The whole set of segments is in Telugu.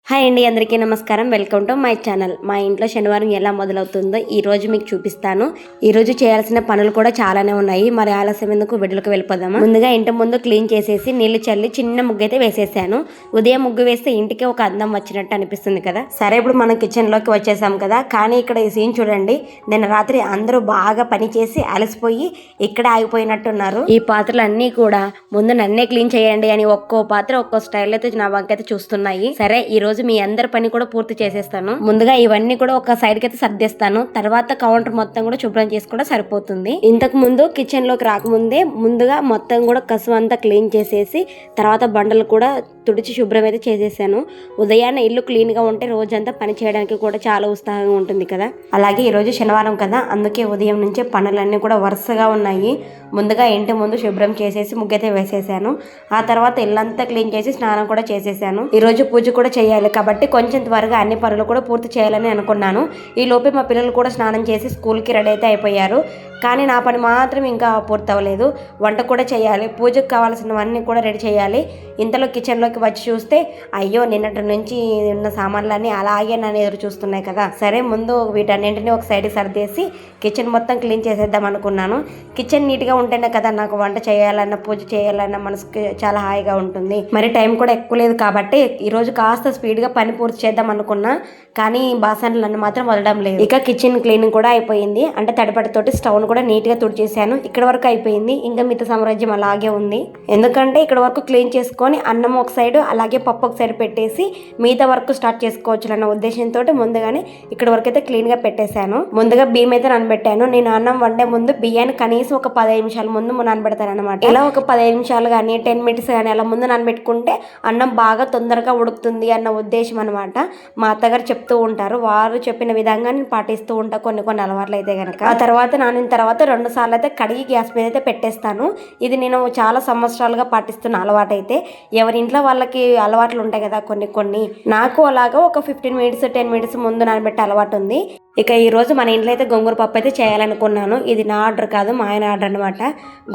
హాయ్ అండి, అందరికీ నమస్కారం. Welcome to my channel. మా ఇంట్లో శనివారం ఎలా మొదలవుతుందో ఈరోజు మీకు చూపిస్తాను. ఈరోజు చేయాల్సిన పనులు కూడా చాలానే ఉన్నాయి. మరి ఆలస్యం ఎందుకు, వీడియోకి వెళ్ళిపోదామా. ముందుగా ఇంటి ముందు క్లీన్ చేసేసి నీళ్లు చల్లి చిన్న ముగ్గు అయితే వేసేసాను. ఉదయం ముగ్గు వేస్తే ఇంటికి ఒక అందం వచ్చినట్టు అనిపిస్తుంది కదా. సరే, ఇప్పుడు మనం కిచెన్లోకి వచ్చేసాం కదా. కానీ ఇక్కడ ఈ సీన్ చూడండి. నిన్న రాత్రి అందరూ బాగా పని చేసి అలసిపోయి ఇక్కడ ఆగిపోయినట్టున్నారు. ఈ పాత్రలు అన్నీ కూడా ముందు నన్నే క్లీన్ చేయండి అని ఒక్కో పాత్ర ఒక్కో స్టైల్ అయితే నా వంకైతే చూస్తున్నాయి. సరే, ఈ రోజు మీ అందరి పని కూడా పూర్తి చేసేస్తాను. ముందుగా ఇవన్నీ కూడా ఒక సైడ్ కి అయితే సర్దేస్తాను. తర్వాత కౌంటర్ మొత్తం కూడా శుభ్రం చేసి కూడా సరిపోతుంది. ఇంతకు ముందు కిచెన్ లోకి రాకముందే ముందుగా మొత్తం కూడా కసు అంతా క్లీన్ చేసేసి తర్వాత బండలు కూడా తుడిచి శుభ్రం అయితే చేసేసాను. ఉదయాన్నే ఇల్లు క్లీన్ గా ఉంటే రోజంతా పని చేయడానికి కూడా చాలా ఉత్సాహంగా ఉంటుంది కదా. అలాగే ఈ రోజు శనివారం కదా, అందుకే ఉదయం నుంచే పనులన్నీ కూడా వరుసగా ఉన్నాయి. ముందుగా ఇంటి ముందు శుభ్రం చేసేసి ముగ్గైతే వేసేసాను. ఆ తర్వాత ఇల్లంతా క్లీన్ చేసి స్నానం కూడా చేసేసాను. ఈ రోజు పూజ కూడా చేయాలి కాబట్టి కొంచెం త్వరగా అన్ని పనులు కూడా పూర్తి చేయాలని అనుకున్నాను. ఈ లోపే మా పిల్లలు కూడా స్నానం చేసి స్కూల్కి రెడీ అయితే అయిపోయారు. కానీ నా పని మాత్రం ఇంకా పూర్తి అవ్వలేదు. వంట కూడా చేయాలి, పూజకు కావాల్సినవన్నీ కూడా రెడీ చేయాలి. ఇంతలో కిచెన్లోకి వచ్చి చూస్తే అయ్యో, నిన్నటి నుంచి ఉన్న సామాన్లన్నీ అలాగే నన్ను ఎదురు చూస్తున్నాయి కదా. సరే, ముందు వీటన్నింటినీ ఒక సైడ్కి సర్దేసి కిచెన్ మొత్తం క్లీన్ చేసేద్దాం అనుకున్నాను. కిచెన్ నీట్గా ఉంటేనే కదా నాకు వంట చేయాలన్న, పూజ చేయాలన్న మనసుకి చాలా హాయిగా ఉంటుంది. మరి టైం కూడా ఎక్కువ లేదు కాబట్టి ఈరోజు కాస్త స్పీడ్గా పని పూర్తి చేద్దాం అనుకున్నా. కానీ బాసనలన్నీ మాత్రం వదలడం లేదు. ఇక కిచెన్ క్లీనింగ్ కూడా అయిపోయింది. అంటే తడిపడితోటి స్టవ్ కూడా నీట్గా తుడిచేసాను. ఇక్కడ వరకు అయిపోయింది. ఇంకా మిగతా సామ్రాజ్యం అలాగే ఉంది. ఎందుకంటే ఇక్కడ వరకు క్లీన్ చేసుకొని అన్నం ఒక సైడ్ అలాగే పప్పు ఒక సైడ్ పెట్టేసి మిగతా వర్క్ స్టార్ట్ చేసుకోవచ్చు అన్న ఉద్దేశంతో ముందుగానే ఇక్కడ వరకు అయితే క్లీన్గా పెట్టేశాను. ముందుగా బియ్యం అయితే నానబెట్టాను. నేను అన్నం వండే ముందు బియ్యాన్ని కనీసం ఒక 15 నిమిషాల ముందు నానబెడతాను అనమాట. ఇలా ఒక 15 నిమిషాలు కానీ 10 మినిట్స్ కానీ అలా ముందు నానబెట్టుకుంటే అన్నం బాగా తొందరగా ఉడుకుతుంది అన్న ఉద్దేశం అనమాట. మా అత్తగారు చెప్తూ ఉంటారు. వారు చెప్పిన విధంగా నేను పాటిస్తూ ఉంటా కొన్ని అలవాట్లు అయితే కనుక. ఆ తర్వాత నానిన తర్వాత 2 సార్లు అయితే కడిగి గ్యాస్ మీద అయితే పెట్టేస్తాను. ఇది నేను చాలా సంవత్సరాలుగా పాటిస్తున్న అలవాటు. అయితే ఎవరి ఇంట్లో వాళ్ళకి అలవాట్లు ఉంటాయి కదా కొన్ని. నాకు అలాగా ఒక 15 మినిట్స్ 10 మినిట్స్ ముందు నానబెట్టే అలవాటు ఉంది. ఇక ఈ రోజు మన ఇంట్లో అయితే గోంగూర పప్పు అయితే చేయాలనుకున్నాను. ఇది నా ఆర్డర్ కాదు, మా ఆయన ఆర్డర్ అనమాట.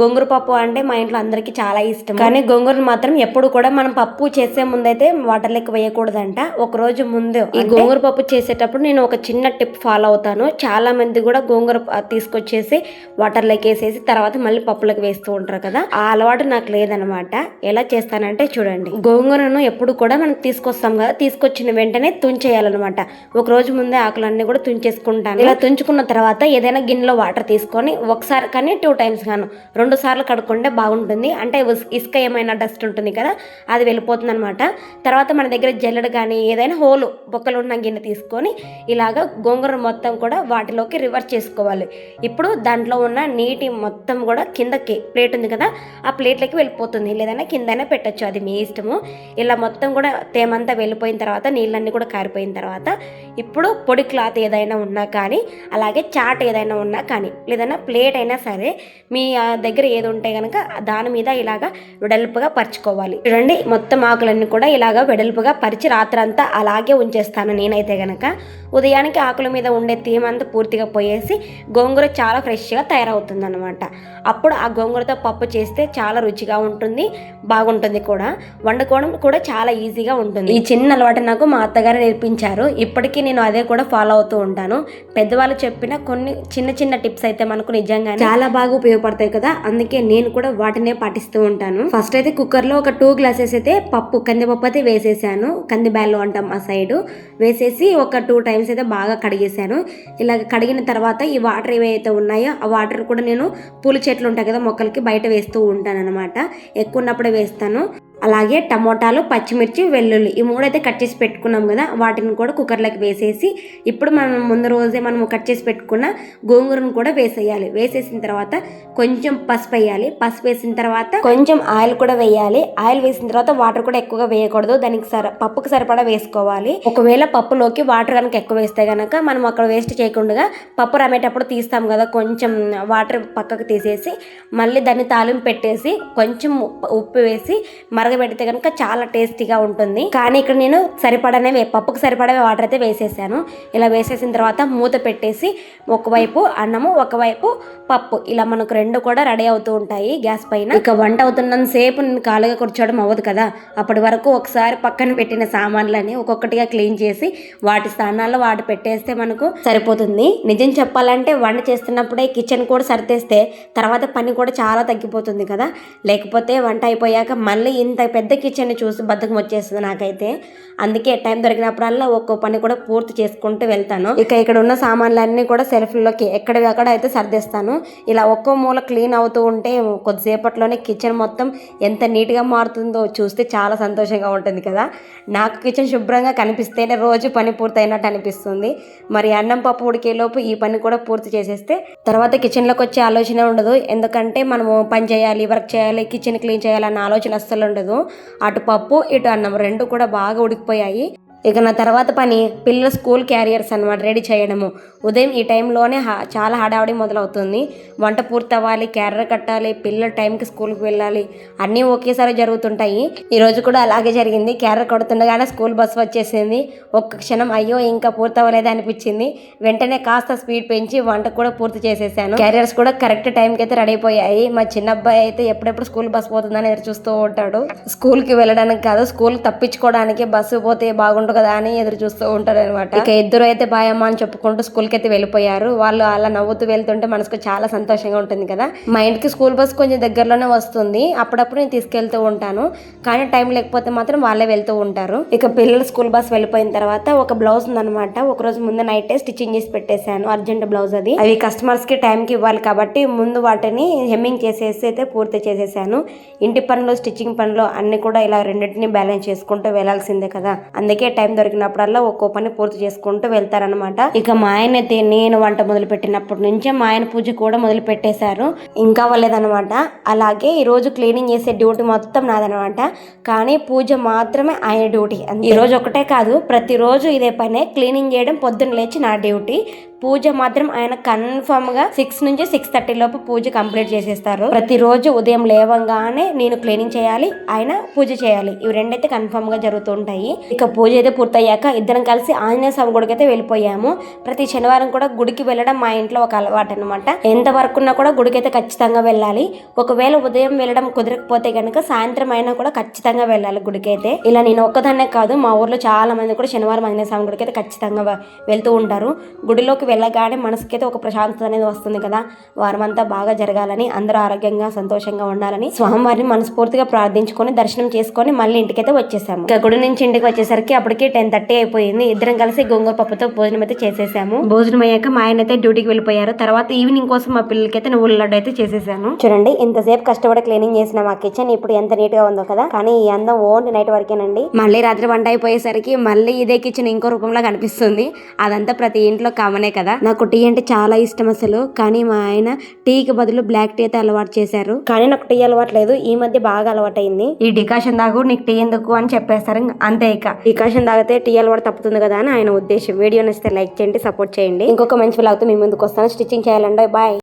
గోంగూర పప్పు అంటే మా ఇంట్లో అందరికీ చాలా ఇష్టం. కానీ గోంగూరను మాత్రం ఎప్పుడు కూడా మనం పప్పు చేసే ముందైతే వాటర్లోకి వేయకూడదంట. ఒక రోజు ముందు ఈ గోంగూర పప్పు చేసేటప్పుడు నేను ఒక చిన్న టిప్ ఫాలో అవుతాను. చాలా మంది కూడా గోంగూర తీసుకొచ్చేసి వాటర్లోకి వేసేసి తర్వాత మళ్ళీ పప్పులోకి వేస్తూ ఉంటారు కదా. ఆ అలవాటు నాకు లేదనమాట. ఎలా చేస్తానంటే చూడండి. గోంగూరను ఎప్పుడు కూడా మనం తీసుకొస్తాం కదా, తీసుకొచ్చిన వెంటనే తుంచేయాలన్నమాట. ఒక రోజు ముందే ఆకులన్నీ కూడా తుంచేసుకుంటాను. ఇలా తుంచుకున్న తర్వాత ఏదైనా గిన్నెలో వాటర్ తీసుకొని ఒకసారి కానీ 2 టైమ్స్ గాను 2 సార్లు కడుక్కుంటే బాగుంటుంది. అంటే ఇసుక ఏమైనా డస్ట్ ఉంటుంది కదా, అది వెళ్ళిపోతుంది అనమాట. తర్వాత మన దగ్గర జల్లెడ కానీ ఏదైనా హోలు బొక్కలు ఉన్న గిన్నె తీసుకొని ఇలాగ గోంగూర మొత్తం కూడా వాటిలోకి రివర్స్ చేసుకోవాలి. ఇప్పుడు దాంట్లో ఉన్న నీటి మొత్తం కూడా కిందకి ప్లేట్ ఉంది కదా, ఆ ప్లేట్లకి వెళ్ళిపోతుంది. లేదన్నా కిందైనా పెట్టచ్చు, అది మీ ఇష్టము. ఇలా మొత్తం కూడా తేమంతా వెళ్ళిపోయిన తర్వాత నీళ్ళన్నీ కూడా కారిపోయిన తర్వాత ఇప్పుడు పొడి క్లాత్ ఏదైనా ఉన్నా కానీ అలాగే చాట్ ఏదైనా ఉన్నా కానీ లేదన్నా ప్లేట్ అయినా సరే మీ దగ్గర ఏది ఉంటే కనుక దాని మీద ఇలాగా వెడల్పుగా పరుచుకోవాలి. చూడండి, మొత్తం ఆకులన్నీ కూడా ఇలాగా వెడల్పుగా పరిచి రాత్రంతా అలాగే ఉంచేస్తాను నేనైతే గనక. ఉదయానికి ఆకుల మీద ఉండే తేమంతా పూర్తిగా పోయేసి గోంగూర చాలా ఫ్రెష్గా తయారవుతుంది అనమాట. అప్పుడు ఆ గోంగూరతో పప్పు చేస్తే చాలా రుచిగా ఉంటుంది, బాగుంటుంది కూడా. వండుకోవడం కూడా చాలా ఈజీగా ఉంటుంది. ఈ చిన్న అలవాటు నాకు మా అత్తగారు నేర్పించారు. ఇప్పటికీ నేను అదే కూడా ఫాలో అవుతూ ఉంటాను. పెద్దవాళ్ళు చెప్పిన కొన్ని చిన్న టిప్స్ అయితే మనకు నిజంగా చాలా బాగా ఉపయోగపడతాయి కదా, అందుకే నేను కూడా వాటినే పాటిస్తూ ఉంటాను. ఫస్ట్ అయితే కుక్కర్లో ఒక 2 గ్లాసెస్ అయితే కందిపప్పు అయితే వేసేసాను. కంది బ్యాళ్ళు అంటాం ఆ సైడు. వేసేసి ఒక 2 టైమ్స్ అయితే బాగా కడిగేసాను. ఇలా కడిగిన తర్వాత ఈ వాటర్ ఏవైతే ఉన్నాయో ఆ వాటర్ కూడా నేను పూల చెట్లు ఉంటాయి కదా, మొక్కలకి బయట వేస్తూ ఉంటాను అనమాట. ఎక్కువ ఉన్నప్పుడే వేస్తాను. అలాగే టమోటాలు, పచ్చిమిర్చి, వెల్లుల్లి ఈ 3 అయితే కట్ చేసి పెట్టుకున్నాం కదా, వాటిని కూడా కుక్కర్లోకి వేసేసి ఇప్పుడు మనం ముందు రోజే మనం కట్ చేసి పెట్టుకున్న గోంగూరను కూడా వేసేయాలి. వేసేసిన తర్వాత కొంచెం పసుపు వేయాలి. పసుపు వేసిన తర్వాత కొంచెం ఆయిల్ కూడా వేయాలి. ఆయిల్ వేసిన తర్వాత వాటర్ కూడా ఎక్కువగా వేయకూడదు, దానికి పప్పుకు సరిపడా వేసుకోవాలి. ఒకవేళ పప్పులోకి వాటర్ కనుక ఎక్కువ వేస్తే కనుక మనం అక్కడ వేస్ట్ చేయకుండా పప్పు రమ్మేటప్పుడు తీస్తాం కదా, కొంచెం వాటర్ పక్కకు తీసేసి మళ్ళీ దాన్ని తాలింపు పెట్టేసి కొంచెం ఉప్పు వేసి కాగబెడితే కనుక చాలా టేస్టీగా ఉంటుంది. కానీ ఇక్కడ నేను పప్పుకు సరిపడవే వాటర్ అయితే వేసేసాను. ఇలా వేసేసిన తర్వాత మూత పెట్టేసి ఒకవైపు అన్నము ఒకవైపు పప్పు ఇలా మనకు రెండు కూడా రెడీ అవుతూ ఉంటాయి గ్యాస్ పైన. ఇక వంట అవుతున్నంత సేపు నేను ఖాళీగా కూర్చోవడం అవ్వదు కదా, అప్పటి వరకు ఒకసారి పక్కన పెట్టిన సామాన్లని ఒక్కొక్కటిగా క్లీన్ చేసి వాటి స్థానాల్లో వాటి పెట్టేస్తే మనకు సరిపోతుంది. నిజం చెప్పాలంటే వంట చేస్తున్నప్పుడే కిచెన్ కూడా సరితేస్తే తర్వాత పని కూడా చాలా తగ్గిపోతుంది కదా. లేకపోతే వంట అయిపోయాక మళ్ళీ ఇంత పెద్ద కిచెన్ని చూసి బద్ధకం వచ్చేస్తుంది నాకైతే. అందుకే టైం దొరికినప్పుడల్లా ఒక్కో పని కూడా పూర్తి చేసుకుంటూ వెళ్తాను. ఇక ఇక్కడ ఉన్న సామాన్లన్నీ కూడా సెల్ఫ్లోకి ఎక్కడివి అక్కడ అయితే సర్దేస్తాను. ఇలా ఒక్కో మూల క్లీన్ అవుతూ ఉంటే కొద్దిసేపట్లోనే కిచెన్ మొత్తం ఎంత నీట్గా మారుతుందో చూస్తే చాలా సంతోషంగా ఉంటుంది కదా. నాకు కిచెన్ శుభ్రంగా కనిపిస్తేనే రోజు పని పూర్తయినట్టు అనిపిస్తుంది. మరి అన్నం పప్పు ఉడికేలోపు ఈ పని కూడా పూర్తి చేసేస్తే తర్వాత కిచెన్లోకి వచ్చే ఆలోచన ఉండదు. ఎందుకంటే మనము పని చేయాలి, వర్క్ చేయాలి, కిచెన్ క్లీన్ చేయాలి అన్న ఆలోచన అస్సలు ఉండదు. అటు పప్పు ఇటు అన్నం రెండు కూడా బాగా ఉడికిపోయాయి. ఇక నా తర్వాత పని పిల్లల స్కూల్ క్యారియర్స్ అనమాట రెడీ చేయడము. ఉదయం ఈ టైంలోనే చాలా హడావుడి మొదలవుతుంది. వంట పూర్తి అవ్వాలి, క్యారియర్ కట్టాలి, పిల్లల టైంకి స్కూల్కి వెళ్ళాలి, అన్నీ ఒకేసారి జరుగుతుంటాయి. ఈరోజు కూడా అలాగే జరిగింది. క్యారియర్ కడుతుండగానే స్కూల్ బస్సు వచ్చేసింది. ఒక్క క్షణం అయ్యో ఇంకా పూర్తి అవ్వలేదు అనిపించింది. వెంటనే కాస్త స్పీడ్ పెంచి వంట కూడా పూర్తి చేసేసాను. క్యారియర్స్ కూడా కరెక్ట్ టైంకి అయితే రెడీ అయిపోయాయి. మా చిన్న అబ్బాయి అయితే ఎప్పుడెప్పుడు స్కూల్ బస్సు పోతుందని ఎదురు చూస్తూ ఉంటాడు. స్కూల్కి వెళ్ళడానికి కాదు, స్కూల్ తప్పించుకోవడానికి బస్సు పోతే బాగుంటుంది కదా అని ఎదురు చూస్తూ ఉంటారు అనమాట. ఇక ఇద్దరు అయితే బాయమ్మ అని చెప్పుకుంటూ స్కూల్కి అయితే వెళ్ళిపోయారు. వాళ్ళు అలా నవ్వుతూ వెళ్తుంటే మనసుకు చాలా సంతోషంగా ఉంటుంది కదా. మా ఇంటికి స్కూల్ బస్ కొంచెం దగ్గరలోనే వస్తుంది. అప్పుడప్పుడు నేను తీసుకెళ్తూ ఉంటాను, కానీ టైం లేకపోతే మాత్రం వాళ్ళే వెళ్తూ ఉంటారు. ఇక పిల్లలు స్కూల్ బస్ వెళ్ళిపోయిన తర్వాత ఒక బ్లౌజ్ ఉందనమాట. ఒక రోజు ముందు నైటే స్టిచ్చింగ్ చేసి పెట్టేశాను, అర్జెంట్ బ్లౌజ్ అది. అవి కస్టమర్స్ కి టైంకి ఇవ్వాలి కాబట్టి ముందు వాటిని హెమ్మింగ్ చేసేసి అయితే పూర్తి చేసేసాను. ఇంటి పనులు, స్టిచ్చింగ్ పనులు అన్ని కూడా ఇలా రెండింటిని బ్యాలెన్స్ చేసుకుంటూ వెళ్లాల్సిందే కదా. అందుకే టైం దొరికినప్పుడల్లా ఒక్కో పని పూర్తి చేసుకుంటూ వెళ్తారనమాట. ఇక మా ఆయన అయితే నేను వంట మొదలు పెట్టినప్పటి నుంచే మా ఆయన పూజ కూడా మొదలు పెట్టేశారు. ఇంకా అవ్వలేదనమాట. అలాగే ఈ రోజు క్లీనింగ్ చేసే డ్యూటీ మొత్తం నాదనమాట. కానీ పూజ మాత్రమే ఆయన డ్యూటీ. ఈ రోజు ఒకటే కాదు, ప్రతిరోజు ఇదే పనే. క్లీనింగ్ చేయడం పొద్దున్న లేచి నా డ్యూటీ. పూజ మాత్రం ఆయన కన్ఫర్మ్ గా 6 నుంచి 6:30 లోపు పూజ కంప్లీట్ చేసేస్తారు. ప్రతిరోజు ఉదయం లేవంగానే నేను క్లీనింగ్ చేయాలి, ఆయన పూజ చేయాలి. ఇవి రెండైతే కన్ఫర్మ్ గా జరుగుతూ ఉంటాయి. ఇక పూజ అయితే పూర్తయ్యాక ఇద్దరం కలిసి ఆంజనేయ స్వామి గుడికి అయితే వెళ్ళిపోయాము. ప్రతి శనివారం కూడా గుడికి వెళ్ళడం మా ఇంట్లో ఒక అలవాటు అనమాట. ఎంత వర్క్ ఉన్నా కూడా గుడికి అయితే ఖచ్చితంగా వెళ్ళాలి. ఒకవేళ ఉదయం వెళ్ళడం కుదరకపోతే కనుక సాయంత్రం అయినా కూడా ఖచ్చితంగా వెళ్ళాలి గుడికి అయితే. ఇలా నేను ఒక్కదాన్నే కాదు, మా ఊర్లో చాలా మంది కూడా శనివారం ఆంజనేయ స్వామి గుడికి అయితే ఖచ్చితంగా వెళ్తూ ఉంటారు. గుడిలోకి వెళ్ళగానే మనసుకైతే ఒక ప్రశాంతత అనేది వస్తుంది కదా. వారమంతా బాగా జరగాలని, అందరూ ఆరోగ్యంగా సంతోషంగా ఉండాలని స్వామివారిని మనస్ఫూర్తిగా ప్రార్థించుకొని దర్శనం చేసుకొని మళ్ళీ ఇంటికైతే వచ్చేసాము. ఇక గుడి నుంచి ఇంటికి వచ్చేసరికి అప్పటికి 10:30 అయిపోయింది. ఇద్దరం కలిసి గోంగూర పప్పుతో భోజనం అయితే చేసేసాము. భోజనం అయ్యాక మా ఆయన అయితే డ్యూటీకి వెళ్ళిపోయారు. తర్వాత ఈవినింగ్ కోసం మా పిల్లలకి అయితే నువ్వుల లడ్డు అయితే చేసేసాను. చూడండి, ఇంతసేపు కష్టపడి క్లీనింగ్ చేసిన మా కిచెన్ ఇప్పుడు ఎంత నీట్ గా ఉందో కదా. కానీ ఈ అందం ఓన్లీ నైట్ వరకేనండి. మళ్ళీ రాత్రి వంట అయిపోయేసరికి మళ్ళీ ఇదే కిచెన్ ఇంకో రూపంలో కనిపిస్తుంది. అదంతా ప్రతి ఇంట్లో కామనే కదా. నాకు టీ అంటే చాలా ఇష్టం అసలు. కానీ మా ఆయన టీకి బదులు బ్లాక్ టీ అయితే అలవాటు చేశారు. కానీ నాకు టీ అలవాటు లేదు, ఈ మధ్య బాగా అలవాటు అయింది. ఈ డికాషన్ తాగు, నీకు టీ ఎందుకు అని చెప్పేస్తారు. అంతే, ఇక డికాషన్ తాగితే టీ అలవాటు తప్పుతుంది కదా అని ఆయన ఉద్దేశం. వీడియో నచ్చితే లైక్ చేయండి, సపోర్ట్ చేయండి. ఇంకొక మంచి వ్లాగ్తో మీ ముందుకు వస్తాను. స్టిచ్చింగ్ చేయాలండి. బాయ్.